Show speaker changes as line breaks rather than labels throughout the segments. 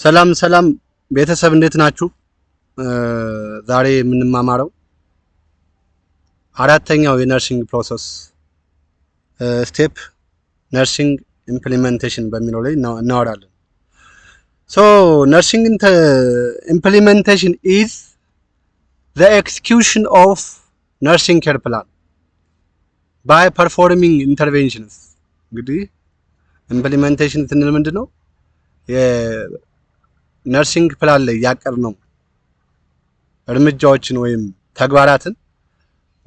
ሰላም ሰላም ቤተሰብ እንዴት ናችሁ? ዛሬ የምንማማረው አራተኛው የነርሲንግ ፕሮሰስ ስቴፕ ነርሲንግ ኢምፕሊሜንቴሽን በሚለው ላይ እናወራለን። ሶ ነርሲንግ ኢምፕሊሜንቴሽን ኢዝ the execution of nursing care plan by performing interventions። እንግዲህ ኢምፕሊሜንቴሽን ስንል ምንድነው? የነርሲንግ ፕላን ላይ ያቀርነው እርምጃዎችን ወይም ተግባራትን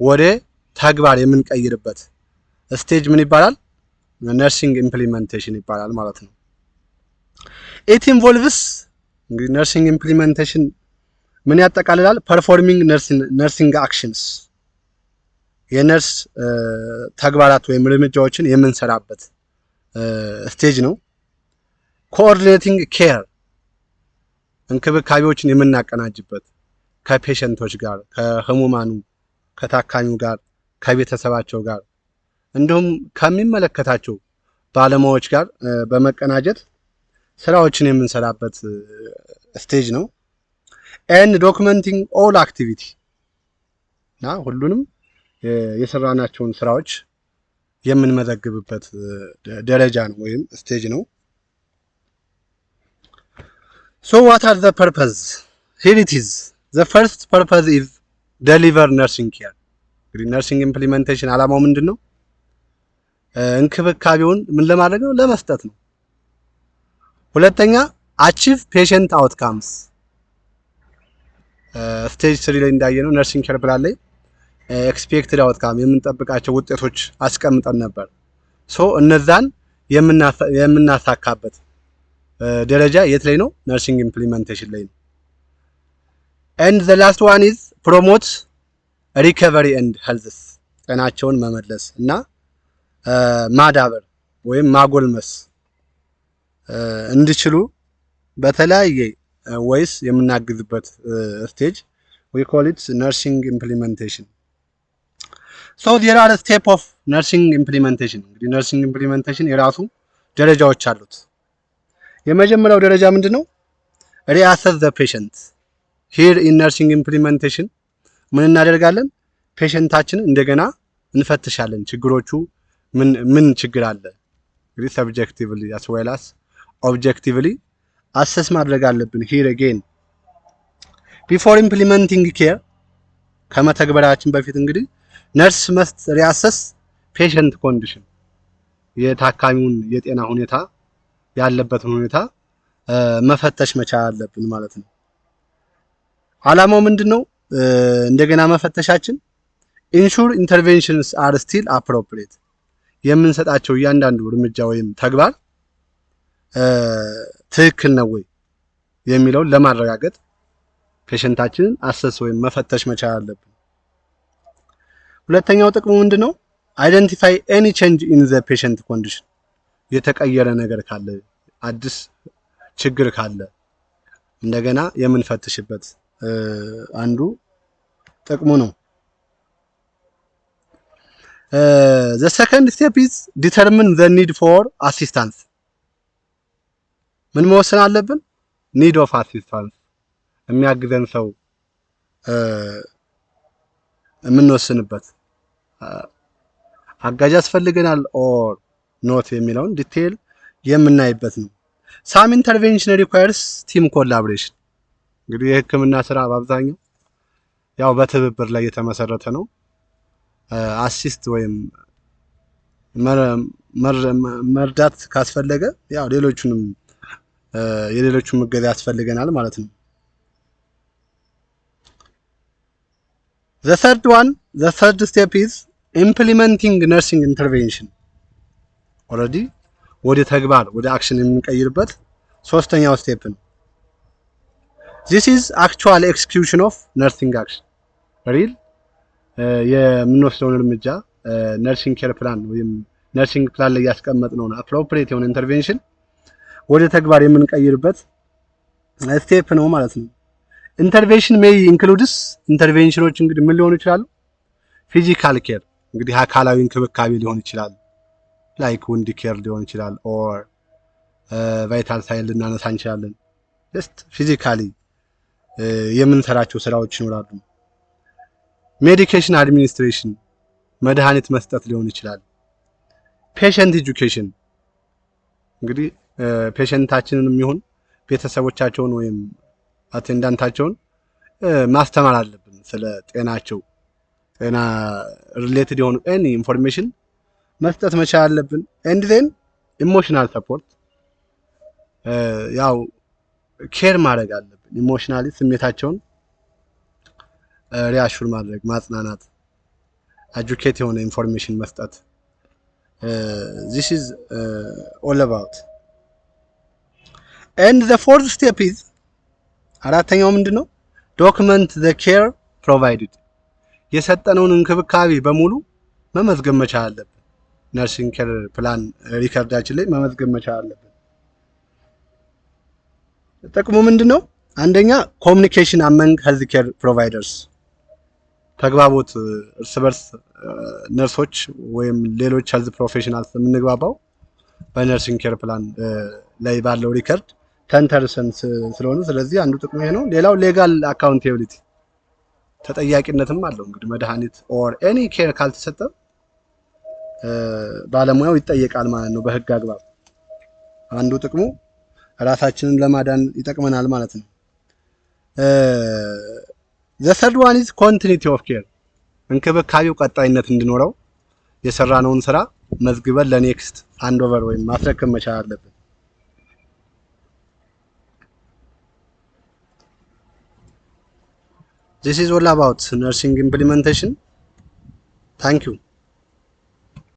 ወደ ተግባር የምንቀይርበት ስቴጅ ምን ይባላል? ነርሲንግ ኢምፕሊሜንቴሽን ይባላል ማለት ነው። ኢት ኢንቮልቭስ እንግዲህ ነርሲንግ ኢምፕሊሜንቴሽን ምን ያጠቃልላል? ፐርፎርሚንግ ነርሲንግ አክሽንስ የነርስ ተግባራት ወይም እርምጃዎችን የምንሰራበት ስቴጅ ነው። ኮኦርዲኔቲንግ ኬር እንክብካቤዎችን የምናቀናጅበት ከፔሸንቶች ጋር፣ ከህሙማኑ፣ ከታካሚው ጋር፣ ከቤተሰባቸው ጋር እንዲሁም ከሚመለከታቸው ባለሙያዎች ጋር በመቀናጀት ስራዎችን የምንሰራበት ስቴጅ ነው። ኤንድ ዶክመንቲንግ ኦል አክቲቪቲ እና ሁሉንም የሰራናቸውን ስራዎች የምንመዘግብበት ደረጃ ነው ወይም ስቴጅ ነው። So what are the purpose? Here it is. The first purpose is deliver nursing care. እንግዲህ ነርሲንግ ኢምፕሊሜንቴሽን አላማው ምንድን ነው? እንክብካቤውን ምን ለማድረግ ነው? ለመስጠት ነው። ሁለተኛ achieve patient outcomes። ስቴጅ 3 ላይ እንዳየነው ነርሲንግ ኬር ፕላን ላይ ኤክስፔክትድ አውትካም የምንጠብቃቸው ውጤቶች አስቀምጠን ነበር። ሶ እነዛን የምናሳካበት ደረጃ የት ላይ ነው? ነርሲንግ ኢምፕሊሜንቴሽን ላይ ነው። ኤንድ ዘ ላስት ዋን ኢዝ ፕሮሞት ሪከቨሪ ኤንድ ሄልዝ፣ ጤናቸውን መመለስ እና ማዳበር ወይም ማጎልመስ እንዲችሉ በተለያየ ወይስ የምናግዝበት ስቴጅ we call it nursing implementation. So there are a step of nursing implementation። እንግዲህ nursing implementation የራሱ ደረጃዎች አሉት። የመጀመሪያው ደረጃ ምንድነው? reassess the patient። here in nursing implementation ምን እናደርጋለን? ፔሸንታችንን እንደገና እንፈትሻለን። ችግሮቹ ምን ችግር አለ? እንግዲህ subjectively as well as objectively አሰስ ማድረግ አለብን። here again before implementing care ከመተግበራችን በፊት እንግዲህ ነርስ መስት ሪአሰስ ፔሸንት ኮንዲሽን የታካሚውን የጤና ሁኔታ ያለበትን ሁኔታ መፈተሽ መቻል አለብን ማለት ነው። አላማው ምንድነው? እንደገና መፈተሻችን ensure interventions are still appropriate የምንሰጣቸው እያንዳንዱ እርምጃ ወይም ተግባር ትክክል ነው ወይ የሚለውን ለማረጋገጥ ፔሸንታችንን አሰስ ወይም መፈተሽ መቻል አለብን። ሁለተኛው ጥቅሙ ምንድነው? identify any change in the patient condition የተቀየረ ነገር ካለ፣ አዲስ ችግር ካለ እንደገና የምንፈትሽበት አንዱ ጥቅሙ ነው። the second step is determine the need for assistance። ምን መወሰን አለብን? need of assistance የሚያግዘን ሰው የምንወስንበት አጋዥ ያስፈልገናል ኦር ኖት የሚለውን ዲቴል የምናይበት ነው። some intervention requires team collaboration። እንግዲህ የህክምና ስራ በአብዛኛው ያው በትብብር ላይ የተመሰረተ ነው። አሲስት ወይም መርዳት ካስፈለገ ያው የሌሎቹን እገዛ ያስፈልገናል ማለት ነው። the third step is implementing nursing intervention። already ወደ ተግባር ወደ አክሽን የምንቀይርበት ሶስተኛው ስቴፕ ነው። this is actual execution of nursing action። real የምንወስደውን እርምጃ ነርሲንግ ኬር ፕላን ወይም ነርሲንግ ፕላን ላይ ያስቀመጥነው appropriate የሆነ ኢንተርቬንሽን ወደ ተግባር የምንቀይርበት ስቴፕ ነው ማለት ነው። ኢንተርቬንሽን ሜይ ኢንክሉድስ ኢንተርቬንሽኖች እንግዲህ ምን ሊሆኑ ይችላሉ? ፊዚካል ኬር እንግዲህ አካላዊ እንክብካቤ ሊሆን ይችላል። ላይክ ውንድ ኬር ሊሆን ይችላል ኦር ቫይታል ሳይን ልናነሳ እንችላለን። ጀስት ፊዚካሊ የምንሰራቸው ስራዎች ይኖራሉ። ሜዲኬሽን አድሚኒስትሬሽን መድኃኒት መስጠት ሊሆን ይችላል። ፔሸንት ኤጁኬሽን እንግዲህ ፔሸንታችንንም ይሁን ቤተሰቦቻቸውን ወይም አቴንዳንታቸውን ማስተማር አለብን ስለ ጤናቸው። ጤና ሪሌትድ የሆኑ ኤኒ ኢንፎርሜሽን መስጠት መቻል አለብን። ኤንድ ዜን ኢሞሽናል ሰፖርት ያው ኬር ማድረግ አለብን። ኢሞሽናሊ ስሜታቸውን ሪአሹር ማድረግ፣ ማጽናናት፣ ኤጁኬት የሆነ ኢንፎርሜሽን መስጠት። this is all about and the fourth step is አራተኛው ምንድነው? document the care provided የሰጠነውን እንክብካቤ በሙሉ መመዝገብ መቻል አለብን። ነርሲንግ ኬር ፕላን ሪከርዳችን ላይ መመዝገብ መቻል አለብን። ጥቅሙ ምንድነው? አንደኛ ኮሚኒኬሽን አመንግ ሄልዝ ኬር ፕሮቫይደርስ ተግባቦት፣ እርስ በርስ ነርሶች ወይም ሌሎች ሄልዝ ፕሮፌሽናልስ የምንግባባው በነርሲንግ ኬር ፕላን ላይ ባለው ሪከርድ ተንተርሰን ስለሆነ ስለዚህ አንዱ ጥቅሙ ይሄ ነው። ሌላው ሌጋል አካውንቴቢሊቲ ተጠያቂነትም አለው። እንግዲህ መድኃኒት ኦር ኤኒ ኬር ካልተሰጠ ባለሙያው ይጠየቃል ማለት ነው በህግ አግባብ። አንዱ ጥቅሙ ራሳችንን ለማዳን ይጠቅመናል ማለት ነው። the third one is continuity of care እንክብካቤው ቀጣይነት እንዲኖረው የሰራነውን ስራ መዝግበን ለኔክስት ሃንድ ኦቨር ወይም ማስረከብ መቻል አለብን። this is all about nursing implementation. Thank you.